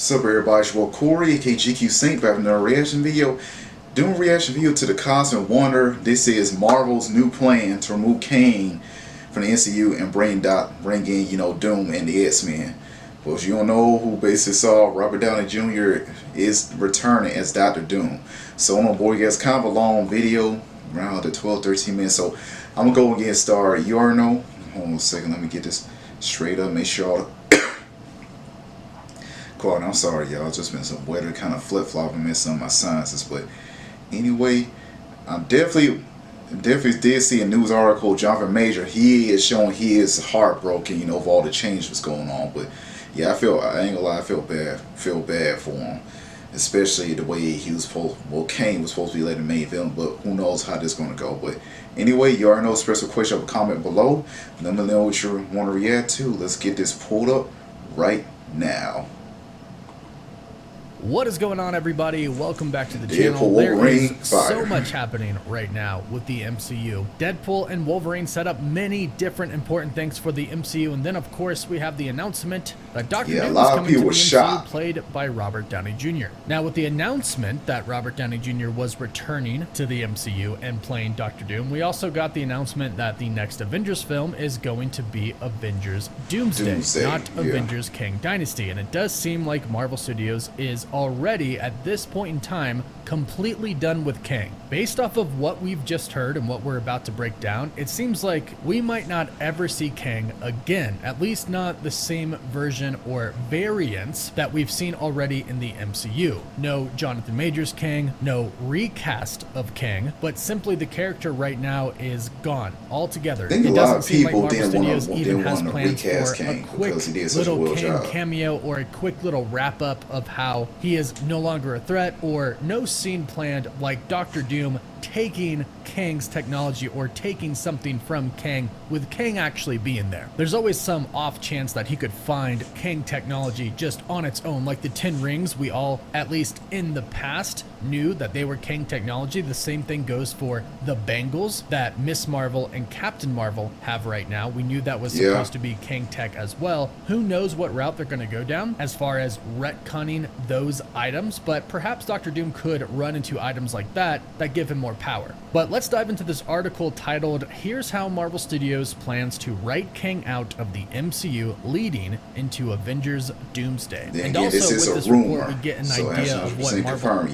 What's up, everybody? It's your boy Corey, aka GQ Saint, back with another reaction video. Doing a reaction video to the Cosmic Wonder. This is Marvel's new plan to remove KANG from the MCU and bring in, Doom and the X-Men. But if you don't know who basically saw, Robert Downey Jr. is returning as Dr. Doom. So, boy, it's kind of a long video, around the 12-13 minutes. So, I'm going to go and get started. You already know. Hold on a second, let me get this straight up, make sure all the I'm sorry, y'all. Just been some weather, kind of flip-flopping, missing some of my sciences. But anyway, I definitely did see a news article. Jonathan Major, he is showing he is heartbroken, of all the change that's going on. But yeah, I ain't gonna lie, I feel bad for him, especially the way he was supposed. Well, Kane was supposed to be like the main villain, but who knows how this is gonna go. But anyway, you already know. Express a question or comment below. Let me know what you want to react to. Let's get this pulled up right now. What is going on, everybody? Welcome back to the channel. There is so much happening right now with the MCU. Deadpool and Wolverine set up many different important things for the MCU, and then of course we have the announcement that Dr. Doom is coming to the MCU, played by Robert Downey Jr. Now, with the announcement that Robert Downey Jr. was returning to the MCU and playing Dr. Doom, we also got the announcement that the next Avengers film is going to be Avengers Doomsday, not Avengers Kang Dynasty, and it does seem like Marvel Studios is already at this point in time completely done with Kang. Based off of what we've just heard and what we're about to break down, it seems like we might not ever see Kang again, at least not the same version or variants that we've seen already in the MCU. No Jonathan Majors Kang, no recast of Kang, but simply the character right now is gone altogether. It doesn't seem like Marvel Studios even has plans for a quick little Kang cameo or a quick little wrap up of how he is no longer a threat, or no scene planned like Dr. Doom taking Kang's technology or taking something from Kang, with Kang actually being there. There's always some off chance that he could find Kang technology just on its own, like the 10 rings. We all, at least in the past, knew that they were Kang technology. The same thing goes for the bangles that Miss Marvel and Captain Marvel have right now. We knew that was supposed to be Kang tech as well. Who knows what route they're going to go down as far as retconning those items, but perhaps Dr. Doom could run into items like that give him more power. But let's dive into this article titled, "Here's How Marvel Studios Plans to Write Kang Out of the MCU Leading into Avengers Doomsday." And also with this report we get an idea of what Marvel...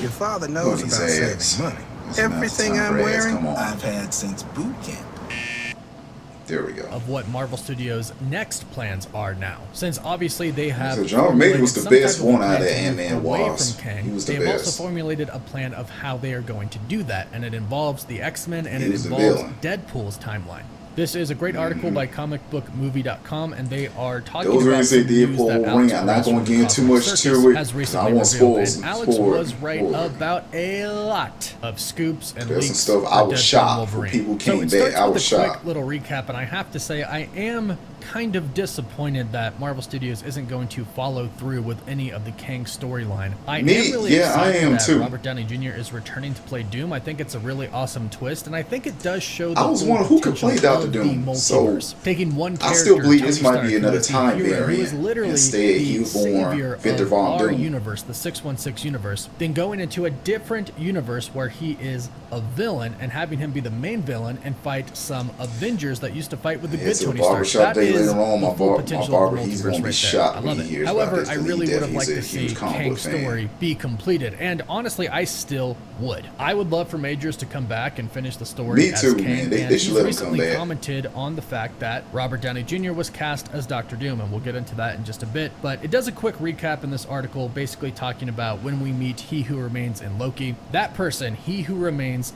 Your father knows about saving money. Everything I'm wearing, I've had since boot camp. There we go. Of what Marvel Studios' next plans are now, since obviously they have. So John Major was the best one out of Ant-Man was. From Kang, he was the they've best. also formulated a plan of how they are going to do that, and it involves the X-Men and it involves Deadpool's timeline. This is a great article by comicbookmovie.com, and they are talking about some news that Alex I'm not going to get too much to it. Has recently revealed, and Alex was right about a lot of scoops and leaks. Some stuff I was shocked. People came back. I was shocked. Quick little recap, and I have to say I am kind of disappointed that Marvel Studios isn't going to follow through with any of the Kang storyline. I am really excited that Robert Downey Jr. is returning to play Doom. I think it's a really awesome twist, and I think it does show the who could play Dr. Doom. So taking one character, I still believe this might be another time variant. Who is literally the savior of our universe, the 616 universe, then going into a different universe where he is a villain and having him be the main villain and fight some Avengers that used to fight with the good Tony Stark. That is the full potential of the multiverse right there. I love it. However, I really would have liked to see Kang's story be completed, and honestly, I still would. I would love for Majors to come back and finish the story as Kang, and he's recently commented on the fact that Robert Downey Jr. was cast as Dr. Doom, and we'll get into that in just a bit, but it does a quick recap in this article, basically talking about when we meet He Who Remains in Loki. That person, He Who Remains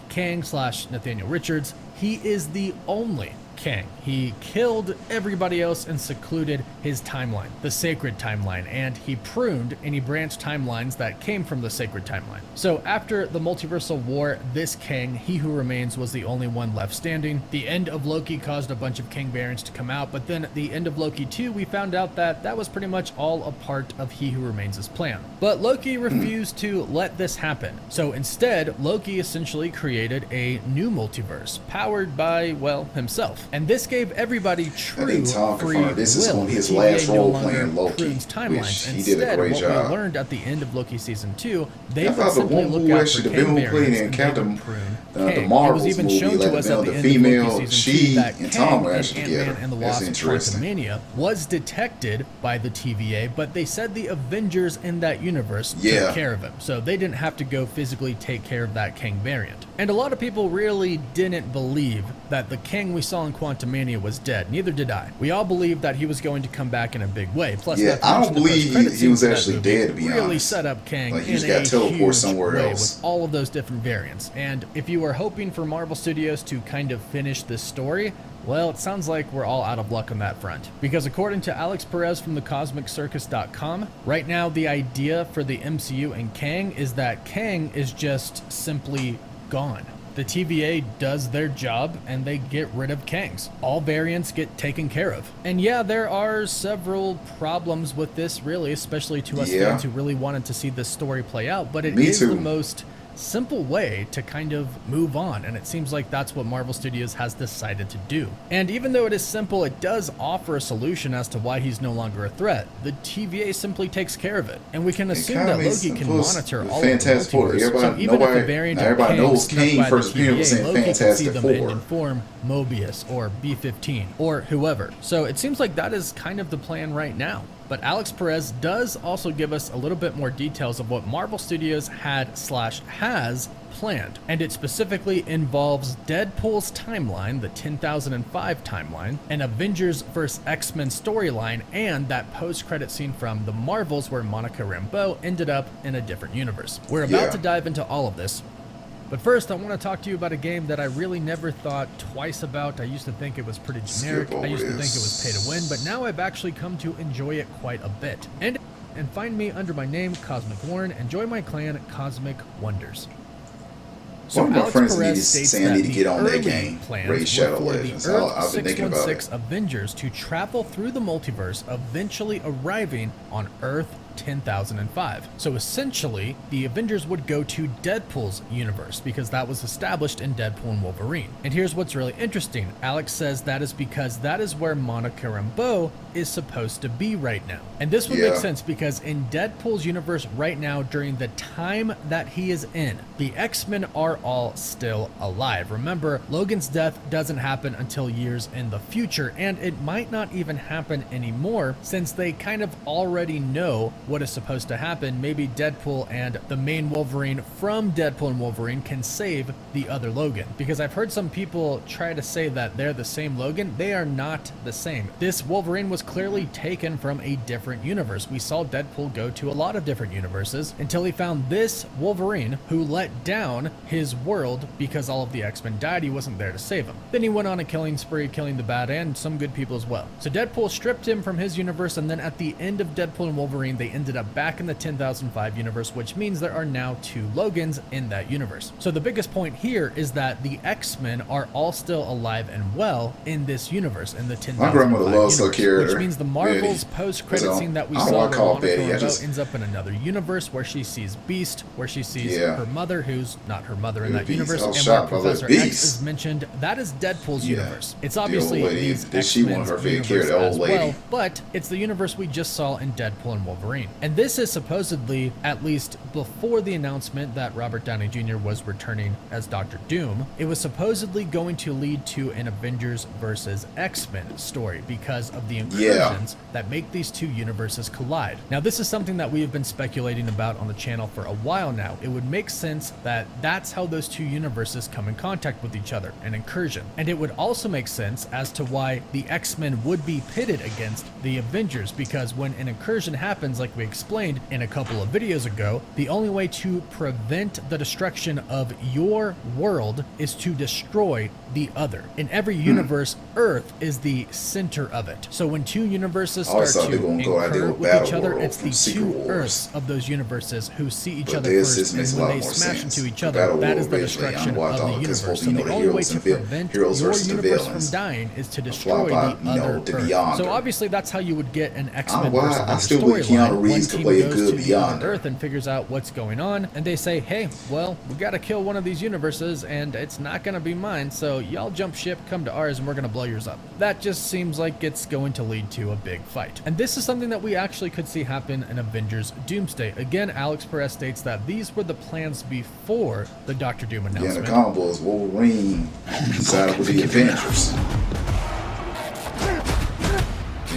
/ Kang / Nathaniel Richards, he is the only Kang. He killed everybody else and secluded his timeline, the sacred timeline, and he pruned any branched timelines that came from the sacred timeline. So after the multiversal war, this Kang, He Who Remains, was the only one left standing. The end of Loki caused a bunch of Kang variants to come out, but then at the end of Loki 2, we found out that that was pretty much all a part of He Who Remains' plan. But Loki refused to let this happen. So instead, Loki essentially created a new multiverse, powered by, well, himself. And this gave everybody true free will. This is the his TVA last no role longer playing Loki, prunes timelines. which he did a great job. What we learned at the end of Loki season 2, they I would thought the simply one look who out actually for the Kang villain played variants in and Captain they would prune the Kang. Marvels It was even movie, shown to us at the the end female, of Loki season 2 she that and Kang Tom were in actually Ant-Man together. and the That's Wasp interesting. Quantumania was detected by the TVA, but they said the Avengers in that universe took care of him, so they didn't have to go physically take care of that Kang variant. And a lot of people really didn't believe that the Kang we saw in Quantumania was dead. Neither did I. We all believed that he was going to come back in a big way. Plus, I don't believe he was actually dead, to be honest. Really set up Kang like, he in just got a teleported huge somewhere way else. with all of those different variants. And if you were hoping for Marvel Studios to kind of finish this story, well, it sounds like we're all out of luck on that front. Because according to Alex Perez from thecosmiccircus.com, right now the idea for the MCU and Kang is that Kang is just simply gone. The TVA does their job and they get rid of Kangs. All variants get taken care of. And yeah, there are several problems with this, really, especially to us fans who really wanted to see this story play out, but it is the most simple way to kind of move on, and it seems like that's what Marvel Studios has decided to do. And even though it is simple, it does offer a solution as to why he's no longer a threat. The TVA simply takes care of it, and we can assume that Loki can monitor all of the multiverse. So even if a variant of Kang knows snuck Kang by the first appearance TVA, in Loki can see Fantastic them Four and inform Mobius or B-15 or whoever. So it seems like that is kind of the plan right now. But Alex Perez does also give us a little bit more details of what Marvel Studios has planned. And it specifically involves Deadpool's timeline, the 10,005 timeline, an Avengers vs. X-Men storyline, and that post-credit scene from The Marvels where Monica Rambeau ended up in a different universe. We're about to dive into all of this. But first, I want to talk to you about a game that I really never thought twice about. I used to think it was pretty generic. I used to think it was pay to win, but now I've actually come to enjoy it quite a bit. And find me under my name, Cosmic Warren, and join my clan, Cosmic Wonders. So one of my friends states saying I that need to get on that early game, plans Raid were Shadow for the Legends. Earth I've been thinking about it. 616 Avengers to travel through the multiverse, eventually arriving on Earth 10,005. So essentially, the Avengers would go to Deadpool's universe because that was established in Deadpool and Wolverine. And here's what's really interesting. Alex says that is because that is where Monica Rambeau is supposed to be right now. And this would make sense because in Deadpool's universe right now, during the time that he is in, the X-Men are all still alive. Remember, Logan's death doesn't happen until years in the future, and it might not even happen anymore since they kind of already know what is supposed to happen. Maybe Deadpool and the main Wolverine from Deadpool and Wolverine can save the other Logan. Because I've heard some people try to say that they're the same Logan. They are not the same. This Wolverine was clearly taken from a different universe. We saw Deadpool go to a lot of different universes until he found this Wolverine who let down his world because all of the X-Men died. He wasn't there to save him. Then he went on a killing spree, killing the bad and some good people as well. So Deadpool stripped him from his universe, and then at the end of Deadpool and Wolverine, they ended up back in the 10,005 universe, which means there are now 2 Logans in that universe. So the biggest point here is that the X-Men are all still alive and well in this universe, in the 10,005 universe, which means the Marvel's post-credit scene that we saw where Monica Rambeau ends up in another universe where she sees Beast, where she sees her mother, who's not her mother in that universe, and where Professor X is mentioned. That is Deadpool's universe. It's obviously these X-Men's universe as well, but it's the universe we just saw in Deadpool and Wolverine. And this is supposedly, at least before the announcement that Robert Downey Jr. was returning as Dr. Doom, it was supposedly going to lead to an Avengers versus X-Men story because of the incursions that make these 2 universes collide. Now, this is something that we have been speculating about on the channel for a while now. It would make sense that that's how those 2 universes come in contact with each other, an incursion. And it would also make sense as to why the X-Men would be pitted against the Avengers, because when an incursion happens, like we explained in a couple of videos ago, the only way to prevent the destruction of your world is to destroy the other. In every universe, Earth is the center of it. So when 2 universes start to incur with each other, it's the 2 Earths of those universes who see each other first, and when they smash into each other, that is the destruction of the universe. So the only way to prevent your universe from dying is to destroy the other Earth. So obviously that's how you would get an X-Men versus Avengers storyline, Reeves could play it good beyond Earth and figures out what's going on, and they say, hey, well, we gotta kill one of these universes, and it's not gonna be mine, so y'all jump ship, come to ours, and we're gonna blow yours up. That just seems like it's going to lead to a big fight. And this is something that we actually could see happen in Avengers Doomsday. Again, Alex Perez states that these were the plans before the Doctor Doom announcement. Yeah, the comic was Wolverine decided with the Avengers.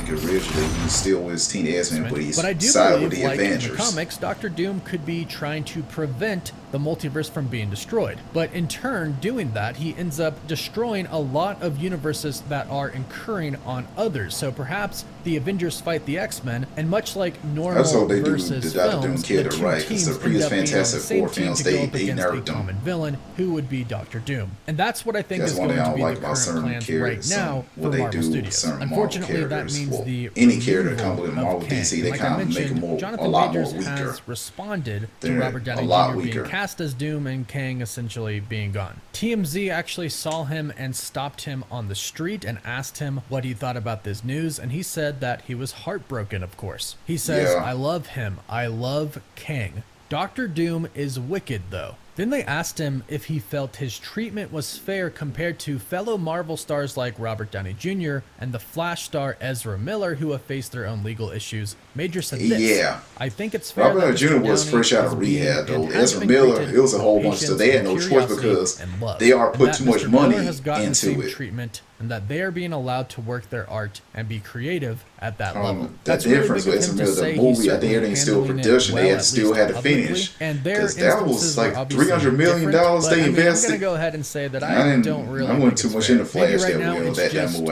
Originally he was still with his Teen X-Men, but he's sided with the Avengers. In the comics, Doctor Doom could be trying to prevent the multiverse from being destroyed. But in turn, doing that, he ends up destroying a lot of universes that are incurring on others. So perhaps the Avengers fight the X-Men, and much like normal versus films, the two teams end up being on the same team to go up against a common villain, who would be Doctor Doom. And that's what I think is going to be the current plans right now for Marvel Studios. Unfortunately, that means the any character come with Marvel DC, they kind of make him a lot more weaker. Has responded to Robert Downey Jr. being cast as Doom and Kang essentially being gone. TMZ actually saw him and stopped him on the street and asked him what he thought about this news, and he said that he was heartbroken, of course. He says, I love him. I love Kang. Dr. Doom is wicked, though. Then they asked him if he felt his treatment was fair compared to fellow Marvel stars like Robert Downey Jr. and the Flash star Ezra Miller, who have faced their own legal issues. Major said this, I think it's fair. Robert Downey Jr. was fresh out of rehab, though. Ezra Miller, it was a whole bunch of stuff. They had no choice because they are put too much money into it. Treatment, and that they are being allowed to work their art and be creative at that level. That's the difference with Ezra Miller. The movie, I think everything's still production. They still had to finish. Because that was like $300 million they invested. I'm going to go ahead and say that I don't really I went too much into Flash right that movie. I didn't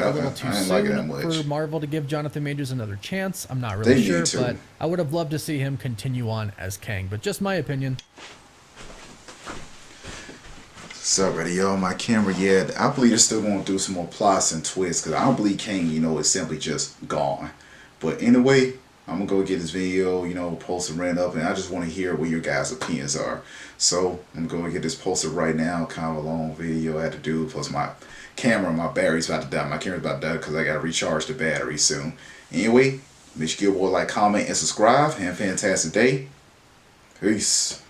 like it that much. For Marvel to give Jonathan Majors another chance, I'm not really sure, but I would have loved to see him continue on as Kang. But just my opinion. So, ready, y'all, my camera, I believe they're still going to do some more plots and twists, because I don't believe Kang, is simply just gone. But anyway, I'm going to go get this video, post and rent up, and I just want to hear what your guys' opinions are. So, I'm going to go get this posted right now, kind of a long video I had to do, plus my camera, my battery's about to die. My camera's about to die because I got to recharge the battery soon. Anyway, make sure you give a like, comment, and subscribe. Have a fantastic day. Peace.